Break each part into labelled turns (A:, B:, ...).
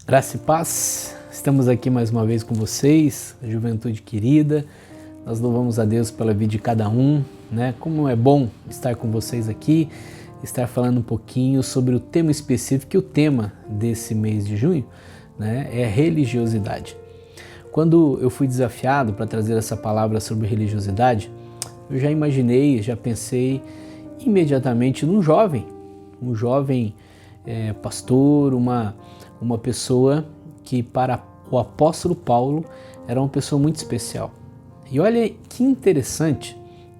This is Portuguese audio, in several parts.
A: Graça e paz, estamos aqui mais uma vez com vocês, juventude querida. Nós louvamos a Deus pela vida de cada um, né? Como é bom estar com vocês aqui, estar falando um pouquinho sobre o tema específico, e o tema desse mês de junho, né, é religiosidade. Quando eu fui desafiado para trazer essa palavra sobre religiosidade, eu já imaginei, já pensei imediatamente num jovem, pastor, uma pessoa que para o apóstolo Paulo era uma pessoa muito especial. E olha que interessante,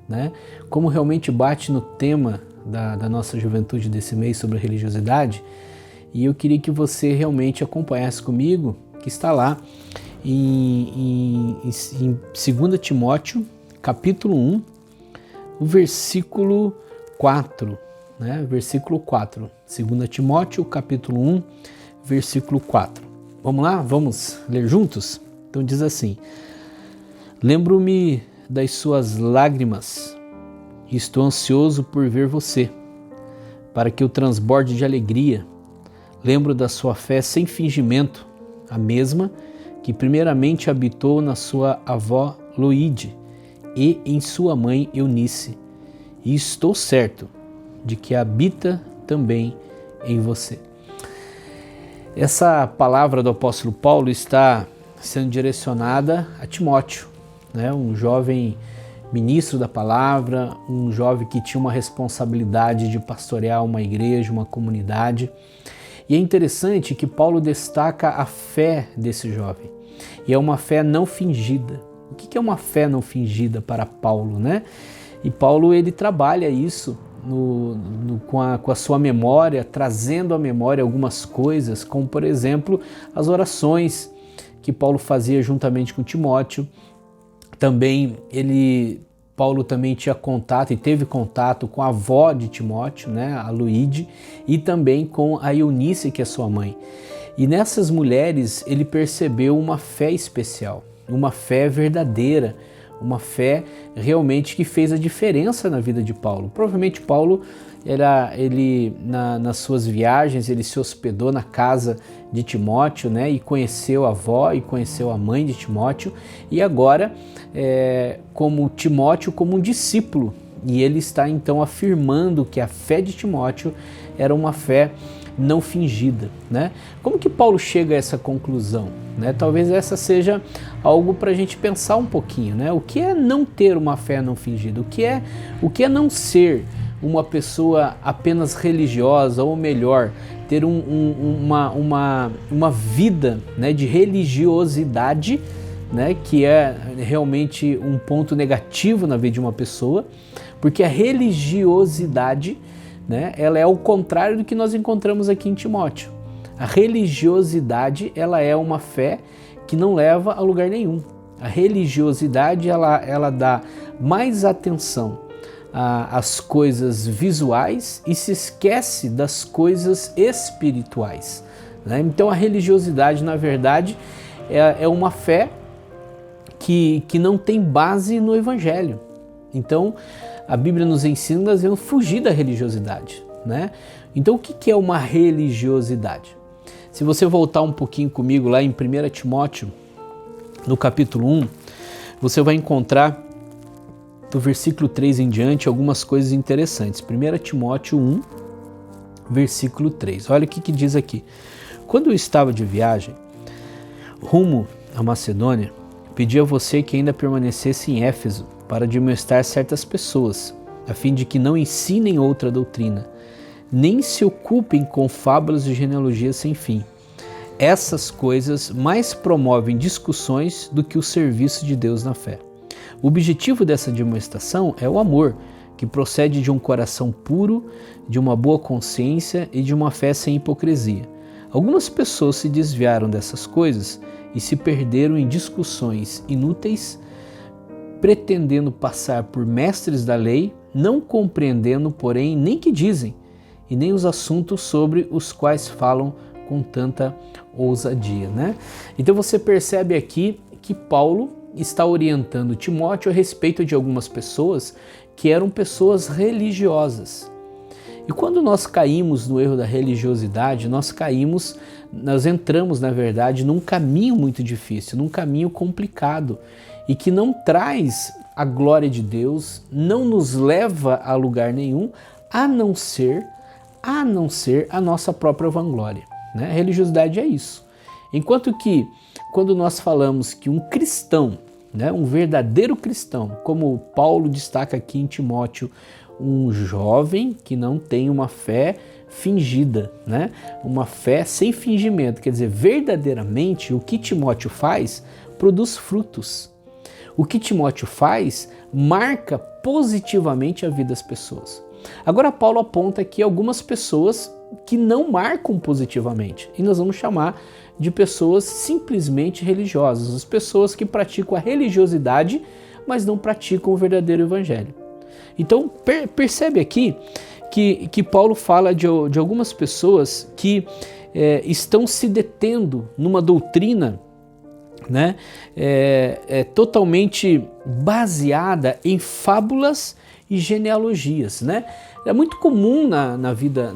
A: né? Como realmente bate no tema da nossa juventude desse mês sobre religiosidade. E eu queria que você realmente acompanhasse comigo, que está lá em 2 Timóteo, capítulo 1, o versículo 4, né? Versículo 4, 2 Timóteo, capítulo 1, versículo 4. Vamos lá? Vamos ler juntos? Então diz assim: lembro-me das suas lágrimas e estou ansioso por ver você, para que eu transborde de alegria. Lembro da sua fé sem fingimento, a mesma que primeiramente habitou na sua avó Loide e em sua mãe Eunice, e estou certo de que habita também em você. Essa palavra do apóstolo Paulo está sendo direcionada a Timóteo, né? Um jovem ministro da palavra, um jovem que tinha uma responsabilidade de pastorear uma igreja, uma comunidade. E é interessante que Paulo destaca a fé desse jovem. E é uma fé não fingida. O que é uma fé não fingida para Paulo, né? E Paulo ele trabalha isso com a sua memória, trazendo à memória algumas coisas, como por exemplo as orações que Paulo fazia juntamente com Timóteo. Também Paulo também tinha contato e teve contato com a avó de Timóteo, né, a Loide, e também com a Eunice, que é sua mãe. E nessas mulheres ele percebeu uma fé especial, uma fé verdadeira, uma fé realmente que fez a diferença na vida de Paulo. Provavelmente Paulo, nas suas viagens, ele se hospedou na casa de Timóteo, né, e conheceu a avó e conheceu a mãe de Timóteo, e agora como Timóteo como um discípulo, e ele está então afirmando que a fé de Timóteo era uma fé não fingida, né? Como que Paulo chega a essa conclusão, né? Talvez essa seja algo para a gente pensar um pouquinho, né? O que é não ter uma fé não fingida? O que é não ser uma pessoa apenas religiosa, ou melhor, ter uma vida, né, de religiosidade, né, que é realmente um ponto negativo na vida de uma pessoa, porque a religiosidade, né, ela é o contrário do que nós encontramos aqui em Timóteo. A religiosidade, ela é uma fé que não leva a lugar nenhum. A religiosidade, ela dá mais atenção às coisas visuais e se esquece das coisas espirituais, né? Então a religiosidade, na verdade, é uma fé que não tem base no Evangelho. Então a Bíblia nos ensina que nós devemos fugir da religiosidade, né? Então o que é uma religiosidade? Se você voltar um pouquinho comigo lá em 1 Timóteo, no capítulo 1, você vai encontrar do versículo 3 em diante algumas coisas interessantes. 1 Timóteo 1, versículo 3. Olha o que diz aqui. Quando eu estava de viagem rumo à Macedônia, pedi a você que ainda permanecesse em Éfeso para admoestar certas pessoas, a fim de que não ensinem outra doutrina, nem se ocupem com fábulas e genealogias sem fim. Essas coisas mais promovem discussões do que o serviço de Deus na fé. O objetivo dessa admoestação é o amor, que procede de um coração puro, de uma boa consciência e de uma fé sem hipocrisia. Algumas pessoas se desviaram dessas coisas e se perderam em discussões inúteis, pretendendo passar por mestres da lei, não compreendendo, porém, nem que dizem, e nem os assuntos sobre os quais falam com tanta ousadia, né? Então você percebe aqui que Paulo está orientando Timóteo a respeito de algumas pessoas que eram pessoas religiosas. E quando nós caímos no erro da religiosidade, nós entramos, na verdade, num caminho muito difícil, num caminho complicado e que não traz a glória de Deus, não nos leva a lugar nenhum, a não ser a nossa própria vanglória, né? A religiosidade é isso. Enquanto que, quando nós falamos que um cristão, né, um verdadeiro cristão, como Paulo destaca aqui em Timóteo, um jovem que não tem uma fé fingida, né? Uma fé sem fingimento, quer dizer, verdadeiramente o que Timóteo faz produz frutos. O que Timóteo faz marca positivamente a vida das pessoas. Agora Paulo aponta aqui algumas pessoas que não marcam positivamente, e nós vamos chamar de pessoas simplesmente religiosas, as pessoas que praticam a religiosidade, mas não praticam o verdadeiro evangelho. Então percebe aqui que Paulo fala de algumas pessoas que estão se detendo numa doutrina, né, totalmente baseada em fábulas e genealogias, né? É muito comum na vida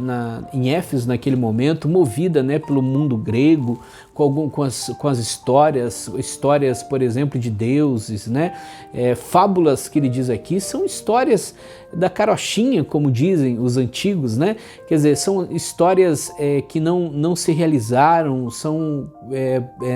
A: em Éfeso naquele momento, movida, né, pelo mundo grego, com as histórias, por exemplo, de deuses, né? Fábulas que ele diz aqui são histórias da carochinha, como dizem os antigos, né? Quer dizer, são histórias que não se realizaram, são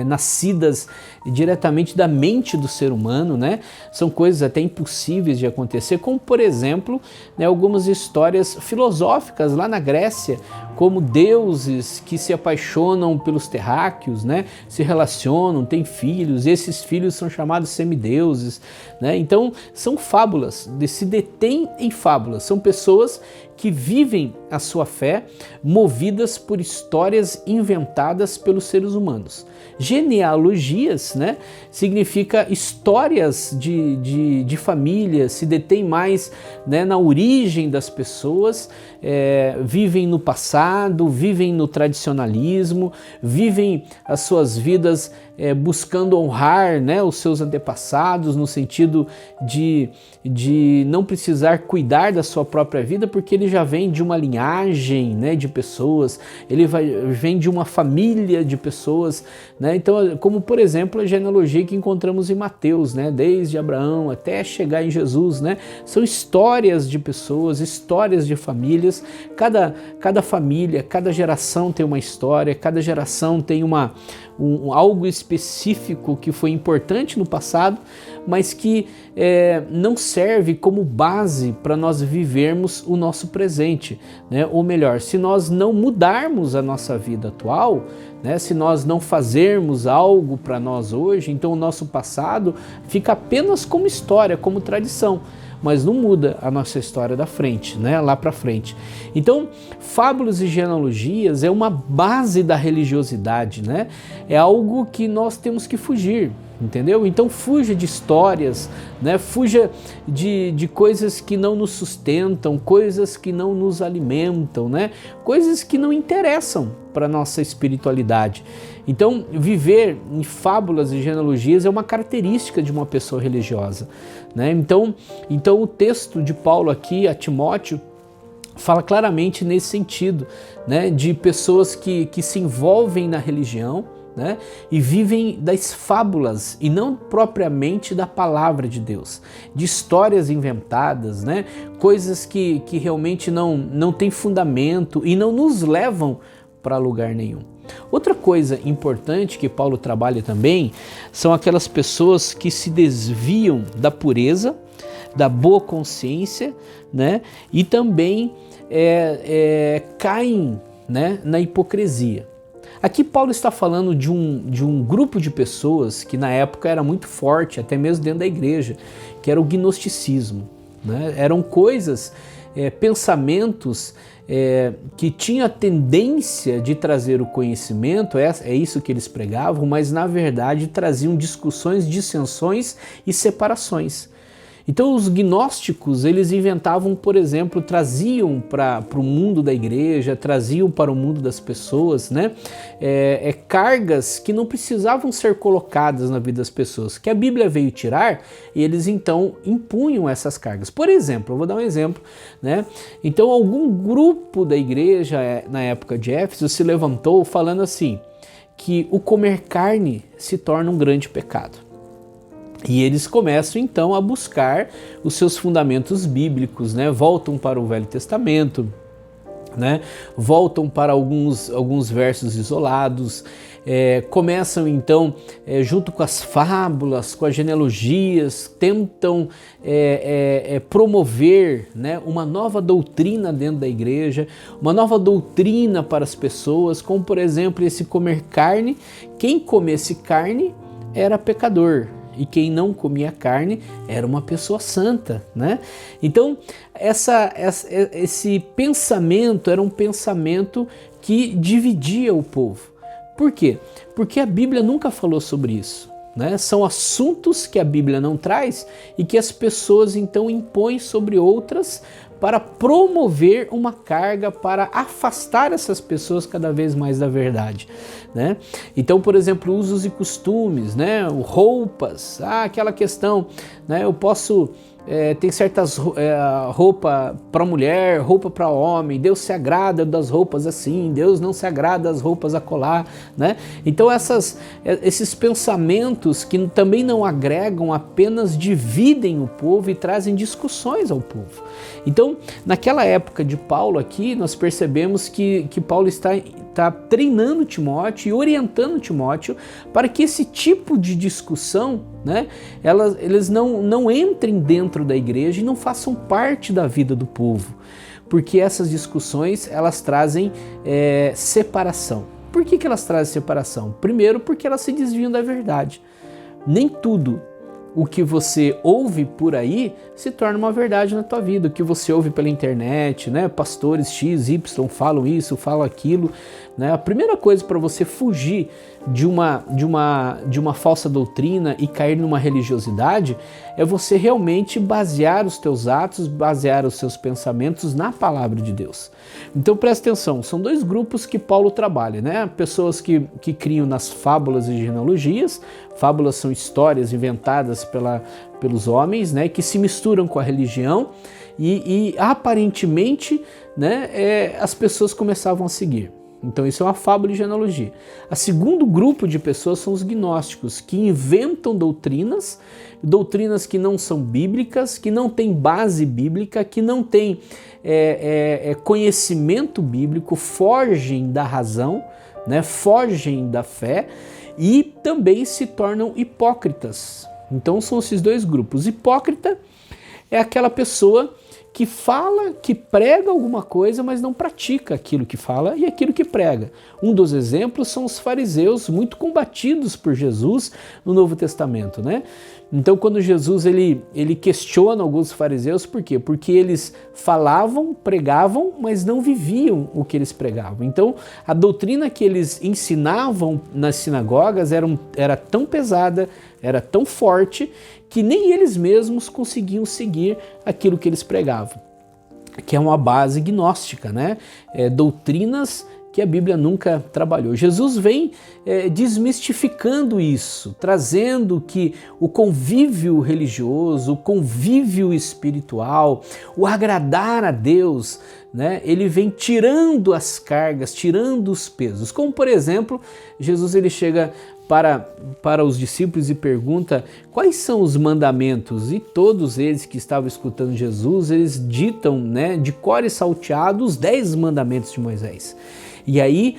A: nascidas diretamente da mente do ser humano, né? São coisas até impossíveis de acontecer, como por exemplo, né, algumas histórias filosóficas lá na Grécia, como deuses que se apaixonam pelos terráqueos, né? Se relacionam, têm filhos, e esses filhos são chamados semideuses, né? Então são fábulas, se detêm em fábulas, são pessoas que vivem a sua fé movidas por histórias inventadas pelos seres humanos. Genealogias, né, significa histórias de família, se detém mais, né, na origem das pessoas, vivem no passado, vivem no tradicionalismo, vivem as suas vidas buscando honrar, né, os seus antepassados, no sentido de não precisar cuidar da sua própria vida, porque ele já vem de uma linhagem, né, de pessoas, vem de uma família de pessoas, né? Então, como por exemplo a genealogia que encontramos em Mateus, né, desde Abraão até chegar em Jesus, né? São histórias de pessoas, histórias de famílias, cada família, cada geração tem uma história, cada geração tem algo específico que foi importante no passado, mas que não serve como base para nós vivermos o nosso presente, né? Ou melhor, se nós não mudarmos a nossa vida atual, né? Se nós não fazermos algo para nós hoje, então o nosso passado fica apenas como história, como tradição, mas não muda a nossa história da frente, né? Lá para frente. Então, fábulas e genealogias é uma base da religiosidade, né? É algo que nós temos que fugir, entendeu? Então fuja de histórias, né? Fuja de coisas que não nos sustentam, coisas que não nos alimentam, né? Coisas que não interessam para a nossa espiritualidade. Então, viver em fábulas e genealogias é uma característica de uma pessoa religiosa, né? Então o texto de Paulo aqui a Timóteo fala claramente nesse sentido, né? De pessoas que se envolvem na religião, né? E vivem das fábulas e não propriamente da palavra de Deus, de histórias inventadas, né? Coisas que realmente não têm fundamento e não nos levam para lugar nenhum. Outra coisa importante que Paulo trabalha também são aquelas pessoas que se desviam da pureza, da boa consciência, né? E também caem, né, na hipocrisia. Aqui Paulo está falando de um grupo de pessoas que na época era muito forte, até mesmo dentro da igreja, que era o gnosticismo, né? Eram coisas, pensamentos que tinham a tendência de trazer o conhecimento, é isso que eles pregavam, mas na verdade traziam discussões, dissensões e separações. Então os gnósticos, eles inventavam, por exemplo, traziam para o mundo da igreja, traziam para o mundo das pessoas, né, cargas que não precisavam ser colocadas na vida das pessoas, que a Bíblia veio tirar, e eles então impunham essas cargas. Por exemplo, eu vou dar um exemplo, né? Então algum grupo da igreja na época de Éfeso se levantou falando assim, que o comer carne se torna um grande pecado. E eles começam então a buscar os seus fundamentos bíblicos, né? Voltam para o Velho Testamento, né? Voltam para alguns versos isolados, começam então, junto com as fábulas, com as genealogias, tentam promover, né, uma nova doutrina dentro da igreja, uma nova doutrina para as pessoas, como por exemplo esse comer carne. Quem comesse carne era pecador, e quem não comia carne era uma pessoa santa, né? Então, esse pensamento era um pensamento que dividia o povo. Por quê? Porque a Bíblia nunca falou sobre isso, né? São assuntos que a Bíblia não traz e que as pessoas então impõem sobre outras para promover uma carga, para afastar essas pessoas cada vez mais da verdade, né? Então, por exemplo, usos e costumes, né? Roupas, aquela questão, né? Eu posso tem certas roupa para mulher, roupa para homem, Deus se agrada das roupas assim, Deus não se agrada das roupas acolá, né? Então esses pensamentos que também não agregam, apenas dividem o povo e trazem discussões ao povo. Então, naquela época de Paulo aqui, nós percebemos que Paulo está treinando Timóteo e orientando Timóteo para que esse tipo de discussão, né, eles não entrem dentro da igreja e não façam parte da vida do povo, porque essas discussões elas trazem separação. Por que elas trazem separação? Primeiro, porque elas se desviam da verdade. Nem tudo o que você ouve por aí se torna uma verdade na tua vida. O que você ouve pela internet, né? Pastores X, Y falam isso, falam aquilo, né? A primeira coisa para você fugir de uma falsa doutrina e cair numa religiosidade é você realmente basear os teus atos, basear os seus pensamentos na palavra de Deus. Então presta atenção, são dois grupos que Paulo trabalha, né? Pessoas que criam nas fábulas e genealogias. Fábulas são histórias inventadas pelos homens, né, que se misturam com a religião e aparentemente, né, as pessoas começavam a seguir. Então isso é uma fábula e genealogia. O segundo grupo de pessoas são os gnósticos, que inventam doutrinas que não são bíblicas, que não têm base bíblica, que não têm conhecimento bíblico, fogem da razão, né, fogem da fé e também se tornam hipócritas. Então são esses dois grupos. Hipócrita é aquela pessoa que fala, que prega alguma coisa, mas não pratica aquilo que fala e aquilo que prega. Um dos exemplos são os fariseus, muito combatidos por Jesus no Novo Testamento, né? Então, quando Jesus ele questiona alguns fariseus, por quê? Porque eles falavam, pregavam, mas não viviam o que eles pregavam. Então, a doutrina que eles ensinavam nas sinagogas era tão pesada, era tão forte, que nem eles mesmos conseguiam seguir aquilo que eles pregavam, que é uma base gnóstica, né? Doutrinas que a Bíblia nunca trabalhou. Jesus vem desmistificando isso, trazendo que o convívio religioso, o convívio espiritual, o agradar a Deus, né, ele vem tirando as cargas, tirando os pesos. Como, por exemplo, Jesus ele chega para os discípulos e pergunta quais são os mandamentos, e todos eles que estavam escutando Jesus, eles ditam, né, de cor e salteado os 10 mandamentos de Moisés. E aí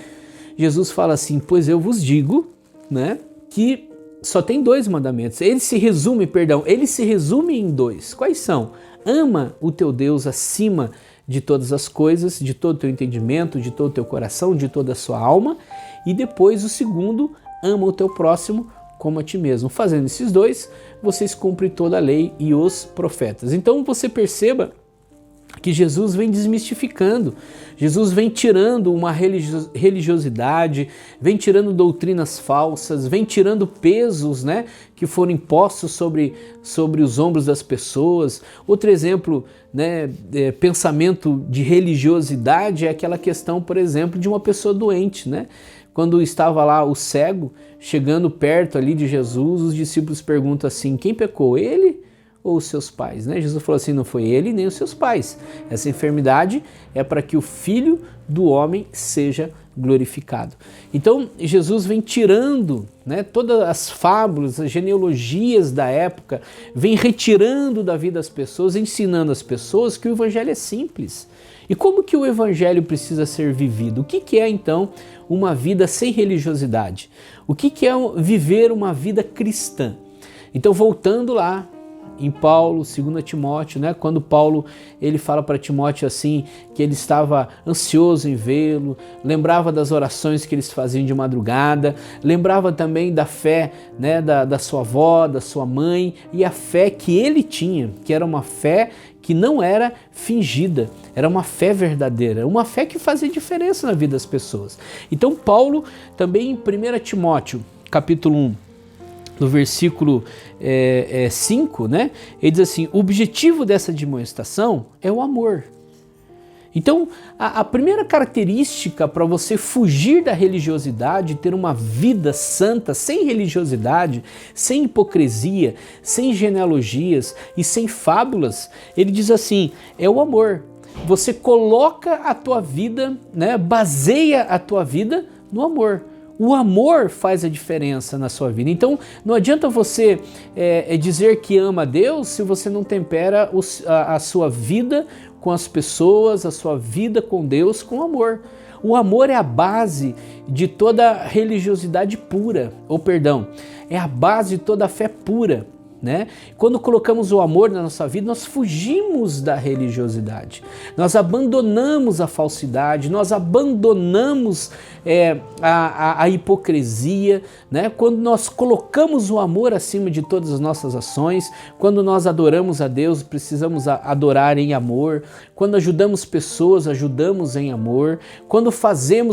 A: Jesus fala assim, pois eu vos digo, né, que só tem 2 mandamentos. Ele se resume em 2. Quais são? Ama o teu Deus acima de todas as coisas, de todo o teu entendimento, de todo o teu coração, de toda a sua alma. E depois o segundo, ama o teu próximo como a ti mesmo. Fazendo esses 2, vocês cumprem toda a lei e os profetas. Então você perceba que que Jesus vem desmistificando. Jesus vem tirando uma religiosidade, vem tirando doutrinas falsas, vem tirando pesos, né, que foram impostos sobre os ombros das pessoas. Outro exemplo, né, pensamento de religiosidade é aquela questão, por exemplo, de uma pessoa doente, né? Quando estava lá o cego, chegando perto ali de Jesus, os discípulos perguntam assim, quem pecou, ele ou os seus pais? Né? Jesus falou assim, não foi ele nem os seus pais. Essa enfermidade é para que o Filho do homem seja glorificado. Então Jesus vem tirando, né, todas as fábulas, as genealogias da época, vem retirando da vida das pessoas, ensinando as pessoas que o evangelho é simples. E como que o evangelho precisa ser vivido? O que é então uma vida sem religiosidade? O que é viver uma vida cristã? Então, voltando lá em Paulo, 2 Timóteo, né? Quando Paulo ele fala para Timóteo assim, que ele estava ansioso em vê-lo, lembrava das orações que eles faziam de madrugada, lembrava também da fé, né, da sua avó, da sua mãe, e a fé que ele tinha, que era uma fé que não era fingida, era uma fé verdadeira, uma fé que fazia diferença na vida das pessoas. Então Paulo também em 1 Timóteo, capítulo 1, no versículo 5, né, ele diz assim, o objetivo dessa demonstração é o amor. Então, a primeira característica para você fugir da religiosidade, ter uma vida santa, sem religiosidade, sem hipocrisia, sem genealogias e sem fábulas, ele diz assim, é o amor. Você coloca a tua vida, né, baseia a tua vida no amor. O amor faz a diferença na sua vida. Então, não adianta você dizer que ama a Deus se você não tempera a sua vida com as pessoas, a sua vida com Deus com amor. O amor é a base de toda religiosidade pura, é a base de toda a fé pura. Né? Quando colocamos o amor na nossa vida, nós fugimos da religiosidade, nós abandonamos a falsidade, nós abandonamos a hipocrisia, né? Quando nós colocamos o amor acima de todas as nossas ações, quando nós adoramos a Deus, precisamos adorar em amor, quando ajudamos pessoas, ajudamos em amor, quando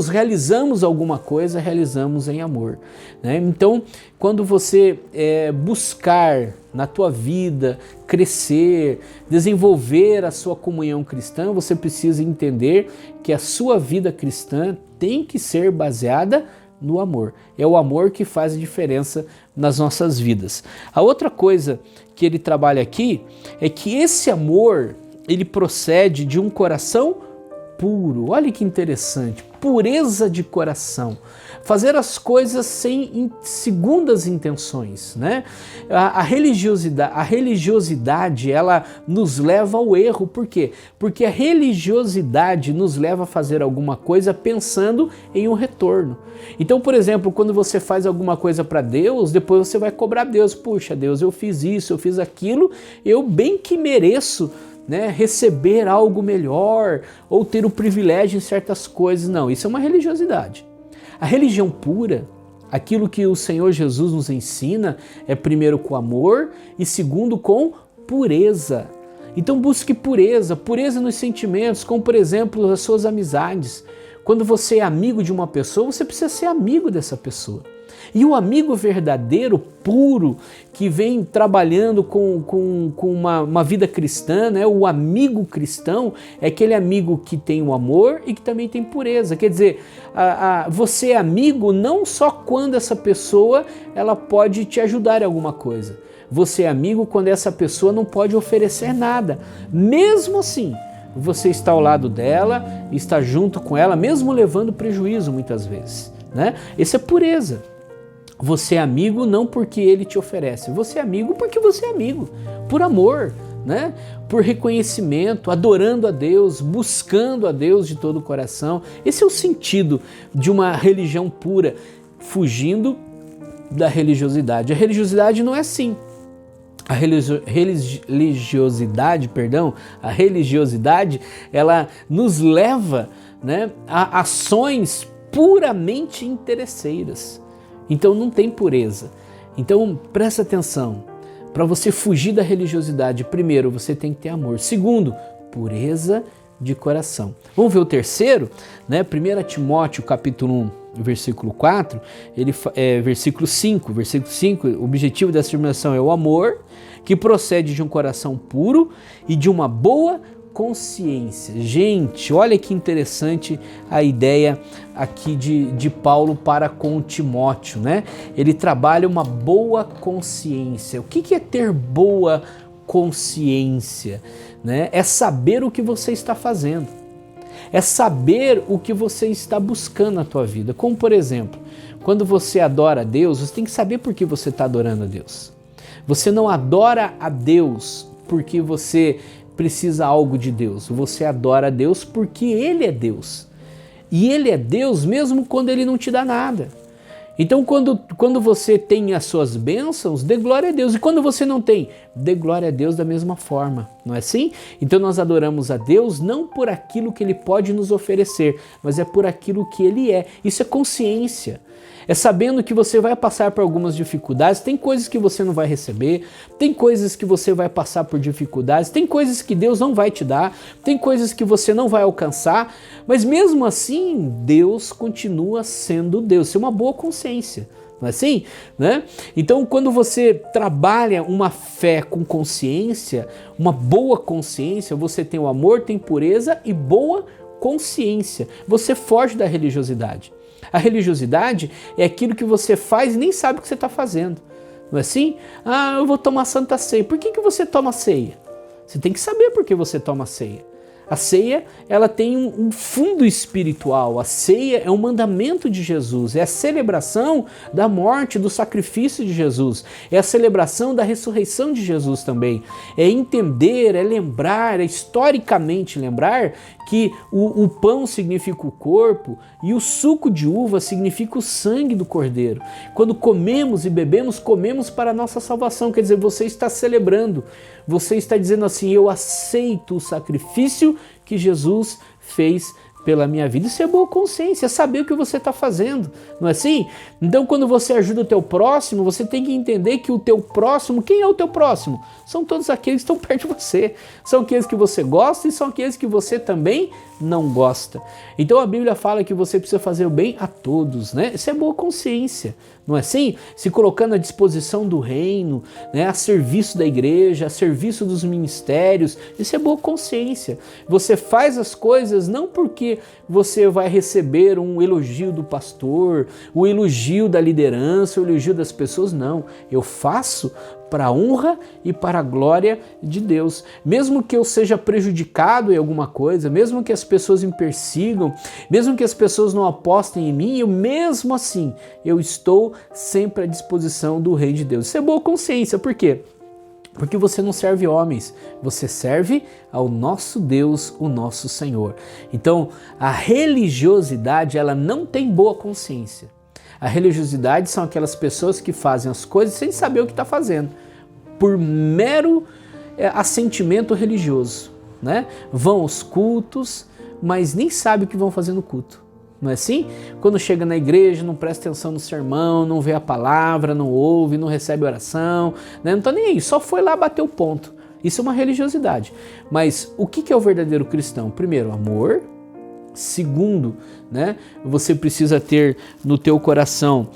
A: realizamos alguma coisa, realizamos em amor, né? Então, quando você buscar na tua vida crescer, desenvolver a sua comunhão cristã, você precisa entender que a sua vida cristã tem que ser baseada no amor. É o amor que faz a diferença nas nossas vidas. A outra coisa que ele trabalha aqui é que esse amor, ele procede de um coração puro. Olha que interessante, pureza de coração. Fazer as coisas sem segundas intenções, né? A religiosidade, ela nos leva ao erro. Por quê? Porque a religiosidade nos leva a fazer alguma coisa pensando em um retorno. Então, por exemplo, quando você faz alguma coisa para Deus, depois você vai cobrar Deus. Puxa, Deus, eu fiz isso, eu fiz aquilo, eu bem que mereço, né, receber algo melhor ou ter o privilégio em certas coisas. Não, isso é uma religiosidade. A religião pura, aquilo que o Senhor Jesus nos ensina, é primeiro com amor e segundo com pureza. Então busque pureza nos sentimentos, como por exemplo as suas amizades. Quando você é amigo de uma pessoa, você precisa ser amigo dessa pessoa. E o amigo verdadeiro, puro, que vem trabalhando com uma vida cristã, né? O amigo cristão é aquele amigo que tem o amor e que também tem pureza. Quer dizer, você é amigo não só quando essa pessoa ela pode te ajudar em alguma coisa. Você é amigo quando essa pessoa não pode oferecer nada. Mesmo assim, você está ao lado dela, está junto com ela, mesmo levando prejuízo muitas vezes, né? Isso é pureza. Você é amigo não porque ele te oferece, você é amigo porque você é amigo, por amor, né? Por reconhecimento, adorando a Deus, buscando a Deus de todo o coração. Esse é o sentido de uma religião pura, fugindo da religiosidade. A religiosidade não é assim. A religiosidade, ela nos leva, né, a ações puramente interesseiras. Então não tem pureza. Então presta atenção, para você fugir da religiosidade, primeiro você tem que ter amor. Segundo, pureza de coração. Vamos ver o terceiro, né? 1 Timóteo capítulo 1, versículo 4, versículo 5, o objetivo dessa afirmação é o amor, que procede de um coração puro e de uma boa consciência. Gente, olha que interessante a ideia aqui de Paulo para com Timóteo, né? Ele trabalha uma boa consciência. O que é ter boa consciência? Né? É saber o que você está fazendo. É saber o que você está buscando na tua vida. Como, por exemplo, quando você adora a Deus, você tem que saber por que você está adorando a Deus. Você não adora a Deus porque você precisa algo de Deus. Você adora a Deus porque Ele é Deus. E Ele é Deus mesmo quando Ele não te dá nada. Então, quando você tem as suas bênçãos, dê glória a Deus. E quando você não tem, dê glória a Deus da mesma forma, não é assim? Então, nós adoramos a Deus não por aquilo que Ele pode nos oferecer, mas é por aquilo que Ele é. Isso é consciência. É sabendo que você vai passar por algumas dificuldades, tem coisas que você não vai receber, tem coisas que você vai passar por dificuldades, tem coisas que Deus não vai te dar, tem coisas que você não vai alcançar, mas mesmo assim, Deus continua sendo Deus. Isso é uma boa consciência, não é assim? Né? Então, quando você trabalha uma fé com consciência, uma boa consciência, você tem o amor, tem pureza e boa consciência. Você foge da religiosidade. A religiosidade é aquilo que você faz e nem sabe o que você está fazendo. Não é assim? Ah, eu vou tomar Santa Ceia. Por que você toma ceia? Você tem que saber por que você toma ceia. A ceia, ela tem um fundo espiritual. A ceia é um mandamento de Jesus, é a celebração da morte, do sacrifício de Jesus, é a celebração da ressurreição de Jesus também. É entender, é lembrar, é historicamente lembrar que o pão significa o corpo e o suco de uva significa o sangue do Cordeiro. Quando comemos e bebemos, comemos para a nossa salvação. Quer dizer, você está celebrando, você está dizendo assim, eu aceito o sacrifício que Jesus fez pela minha vida. Isso é boa consciência, é saber o que você está fazendo, não é assim? Então, quando você ajuda o teu próximo, você tem que entender que o teu próximo, quem é o teu próximo? São todos aqueles que estão perto de você, são aqueles que você gosta e são aqueles que você também não gosta. Então a Bíblia fala que você precisa fazer o bem a todos, né? Isso é boa consciência, não é assim? Se colocando à disposição do reino, né? A serviço da igreja, a serviço dos ministérios, isso é boa consciência. Você faz as coisas não porque você vai receber um elogio do pastor, o elogio da liderança, o elogio das pessoas, não. Eu faço para a honra e para a glória de Deus. Mesmo que eu seja prejudicado em alguma coisa, mesmo que as pessoas me persigam, mesmo que as pessoas não apostem em mim, eu mesmo assim, eu estou sempre à disposição do Rei de Deus. Isso é boa consciência, por quê? Porque você não serve homens, você serve ao nosso Deus, o nosso Senhor. Então, a religiosidade, ela não tem boa consciência. A religiosidade são aquelas pessoas que fazem as coisas sem saber o que está fazendo, por mero assentimento religioso, né? Vão aos cultos, mas nem sabem o que vão fazer no culto. Não é assim? Quando chega na igreja, não presta atenção no sermão, não vê a palavra, não ouve, não recebe oração, né? Não está nem aí, só foi lá bater o ponto. Isso é uma religiosidade. Mas o que é o verdadeiro cristão? Primeiro, amor. Segundo, né, você precisa ter no teu coração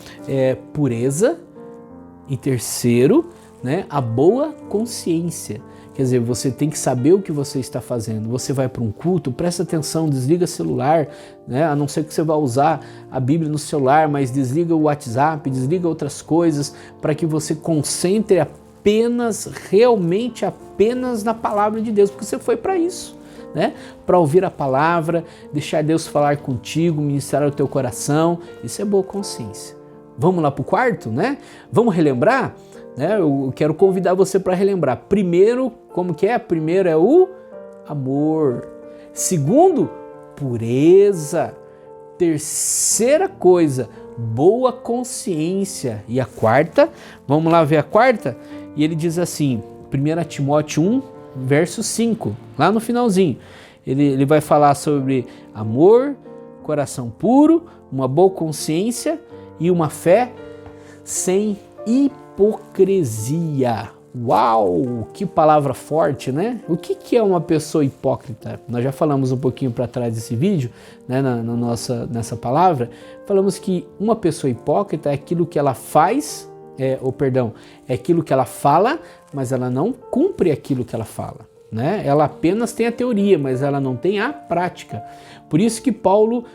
A: pureza. E terceiro, né, a boa consciência. Quer dizer, você tem que saber o que você está fazendo. Você vai para um culto, presta atenção, desliga celular, né, a não ser que você vá usar a Bíblia no celular, mas desliga o WhatsApp, desliga outras coisas, para que você concentre realmente apenas na palavra de Deus, porque você foi para isso. Né? Para ouvir a palavra, deixar Deus falar contigo, ministrar o teu coração, isso é boa consciência. Vamos lá para o quarto, né? Vamos relembrar? Né? Eu quero convidar você para relembrar. Primeiro, como que é? Primeiro é o amor. Segundo, pureza. Terceira coisa, boa consciência. E a quarta, vamos lá ver a quarta? E ele diz assim, 1 Timóteo 1, verso 5, lá no finalzinho, ele vai falar sobre amor, coração puro, uma boa consciência e uma fé sem hipocrisia. Uau, que palavra forte, né? O que é uma pessoa hipócrita? Nós já falamos um pouquinho para trás desse vídeo, né, nessa palavra, falamos que uma pessoa hipócrita é aquilo que ela faz, é aquilo que ela fala, mas ela não cumpre aquilo que ela fala, né? Ela apenas tem a teoria, mas ela não tem a prática. Por isso que Paulo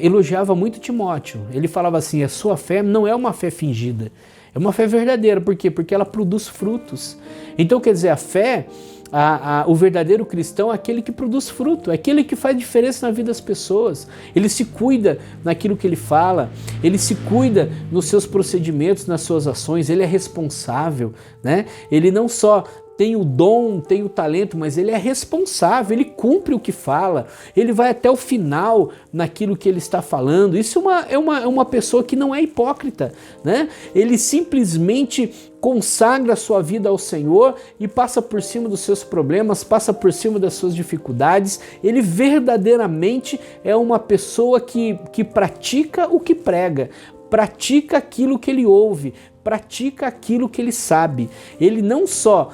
A: elogiava muito Timóteo. Ele falava assim, a sua fé não é uma fé fingida, é uma fé verdadeira. Por quê? Porque ela produz frutos. Então, quer dizer, a fé, o verdadeiro cristão é aquele que produz fruto, é aquele que faz diferença na vida das pessoas. Ele se cuida naquilo que ele fala, ele se cuida nos seus procedimentos, nas suas ações, ele é responsável, né? Ele não só tem o dom, tem o talento, mas ele é responsável, ele cumpre o que fala, ele vai até o final naquilo que ele está falando. Isso é uma pessoa que não é hipócrita, né? Ele simplesmente consagra a sua vida ao Senhor e passa por cima dos seus problemas, passa por cima das suas dificuldades. Ele verdadeiramente é uma pessoa que pratica o que prega, pratica aquilo que ele ouve, pratica aquilo que ele sabe. Ele não só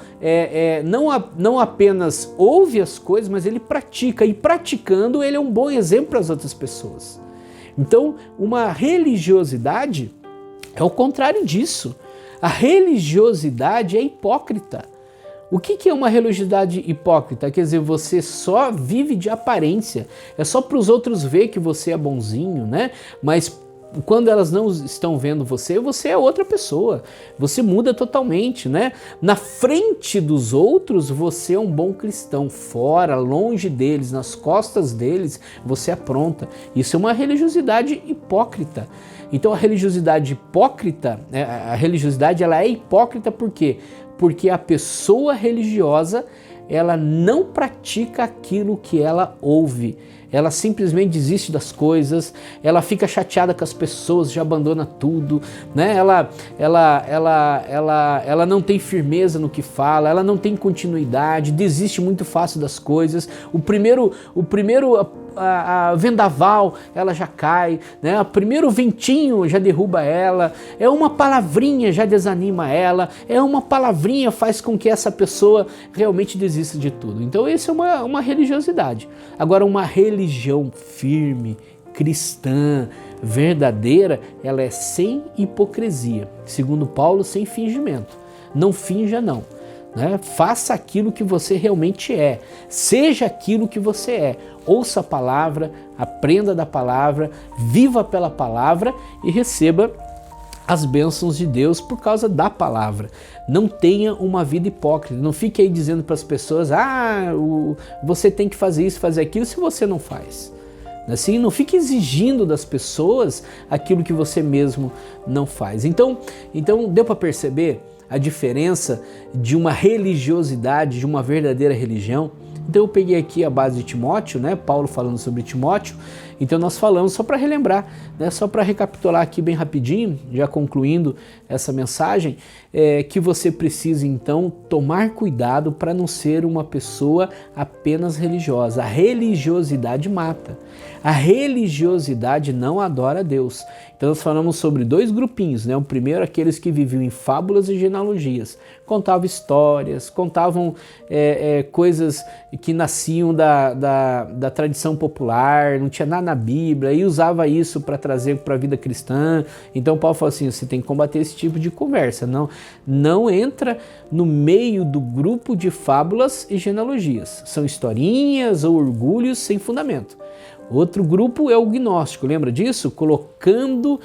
A: não apenas ouve as coisas, mas ele pratica, e praticando ele é um bom exemplo para as outras pessoas. Então, uma religiosidade é o contrário disso. A religiosidade é hipócrita. O que é uma religiosidade hipócrita? Quer dizer, você só vive de aparência, é só para os outros ver que você é bonzinho, né? Mas quando elas não estão vendo você, você é outra pessoa, você muda totalmente, né? Na frente dos outros, você é um bom cristão, fora, longe deles, nas costas deles, você apronta. Isso é uma religiosidade hipócrita. Então a religiosidade hipócrita, a religiosidade ela é hipócrita por quê? Porque a pessoa religiosa, ela não pratica aquilo que ela ouve. Ela simplesmente desiste das coisas, ela fica chateada com as pessoas, já abandona tudo, né? Ela não tem firmeza no que fala, ela não tem continuidade, desiste muito fácil das coisas. O primeiro a vendaval, ela já cai, né? O primeiro ventinho já derruba ela, é uma palavrinha já desanima ela, é uma palavrinha faz com que essa pessoa realmente desista de tudo. Então isso é uma religiosidade. Agora, uma religião firme, cristã, verdadeira, ela é sem hipocrisia. Segundo Paulo, sem fingimento. Não finja não. Né? Faça aquilo que você realmente é, seja aquilo que você é, ouça a palavra, aprenda da palavra, viva pela palavra e receba as bênçãos de Deus por causa da palavra. Não tenha uma vida hipócrita, não fique aí dizendo para as pessoas, você tem que fazer isso, fazer aquilo, se você não faz. Assim, não fique exigindo das pessoas aquilo que você mesmo não faz. Então deu para perceber a diferença de uma religiosidade, de uma verdadeira religião? Então eu peguei aqui a base de Timóteo, né? Paulo falando sobre Timóteo. Então nós falamos, só para relembrar, né? Só para recapitular aqui bem rapidinho, já concluindo essa mensagem, que você precisa então tomar cuidado para não ser uma pessoa apenas religiosa. A religiosidade mata. A religiosidade não adora a Deus. Então nós falamos sobre dois grupinhos, né? O primeiro, aqueles que viviam em fábulas e genealogias, contavam histórias, contavam coisas que nasciam da tradição popular, não tinha nada na Bíblia, e usava isso para trazer para a vida cristã. Então Paulo falou assim, você tem que combater esse tipo de conversa, não entra no meio do grupo de fábulas e genealogias, são historinhas ou orgulhos sem fundamento. Outro grupo é o gnóstico, lembra disso? Colocando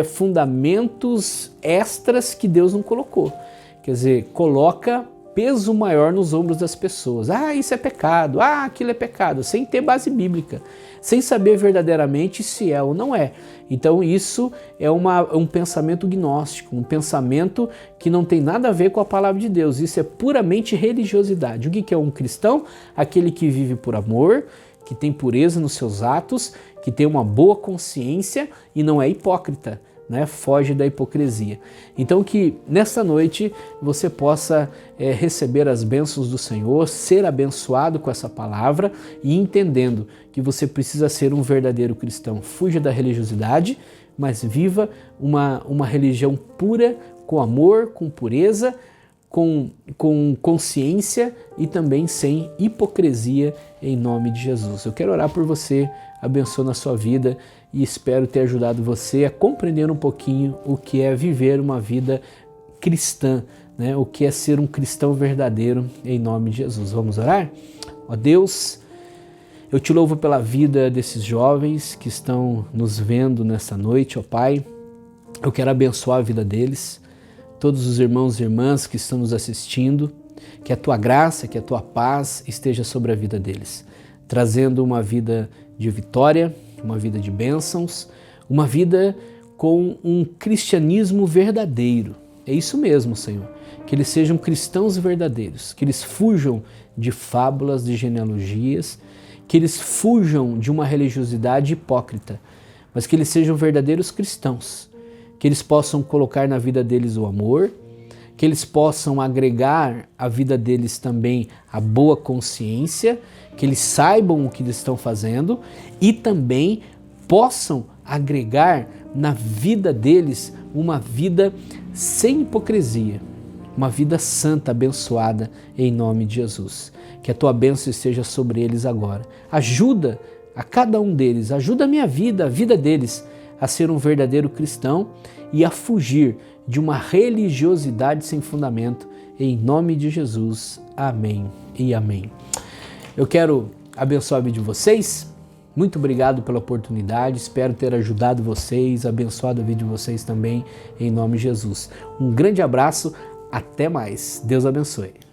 A: fundamentos extras que Deus não colocou. Quer dizer, coloca peso maior nos ombros das pessoas. Isso é pecado, aquilo é pecado, sem ter base bíblica, sem saber verdadeiramente se é ou não é. Então isso é um pensamento gnóstico, um pensamento que não tem nada a ver com a palavra de Deus. Isso é puramente religiosidade. O que é um cristão? Aquele que vive por amor, que tem pureza nos seus atos, que tem uma boa consciência e não é hipócrita, né? Foge da hipocrisia. Então que nesta noite você possa receber as bênçãos do Senhor, ser abençoado com essa palavra e entendendo que você precisa ser um verdadeiro cristão. Fuja da religiosidade, mas viva uma religião pura, com amor, com pureza, com consciência e também sem hipocrisia, em nome de Jesus. Eu quero orar por você, abençoe na sua vida e espero ter ajudado você a compreender um pouquinho o que é viver uma vida cristã, né? O que é ser um cristão verdadeiro, em nome de Jesus. Vamos orar? Ó Deus, eu te louvo pela vida desses jovens que estão nos vendo nessa noite, ó Pai. Eu quero abençoar a vida deles, todos os irmãos e irmãs que estão nos assistindo, que a Tua graça, que a Tua paz esteja sobre a vida deles, trazendo uma vida de vitória, uma vida de bênçãos, uma vida com um cristianismo verdadeiro. É isso mesmo, Senhor, que eles sejam cristãos verdadeiros, que eles fujam de fábulas, de genealogias, que eles fujam de uma religiosidade hipócrita, mas que eles sejam verdadeiros cristãos, que eles possam colocar na vida deles o amor, que eles possam agregar à vida deles também a boa consciência, que eles saibam o que eles estão fazendo e também possam agregar na vida deles uma vida sem hipocrisia, uma vida santa, abençoada, em nome de Jesus. Que a Tua bênção esteja sobre eles agora. Ajuda a cada um deles, ajuda a minha vida, a vida deles, a ser um verdadeiro cristão e a fugir de uma religiosidade sem fundamento, em nome de Jesus. Amém e amém. Eu quero abençoar a vida de vocês. Muito obrigado pela oportunidade, espero ter ajudado vocês, abençoado a vida de vocês também, em nome de Jesus. Um grande abraço, até mais. Deus abençoe.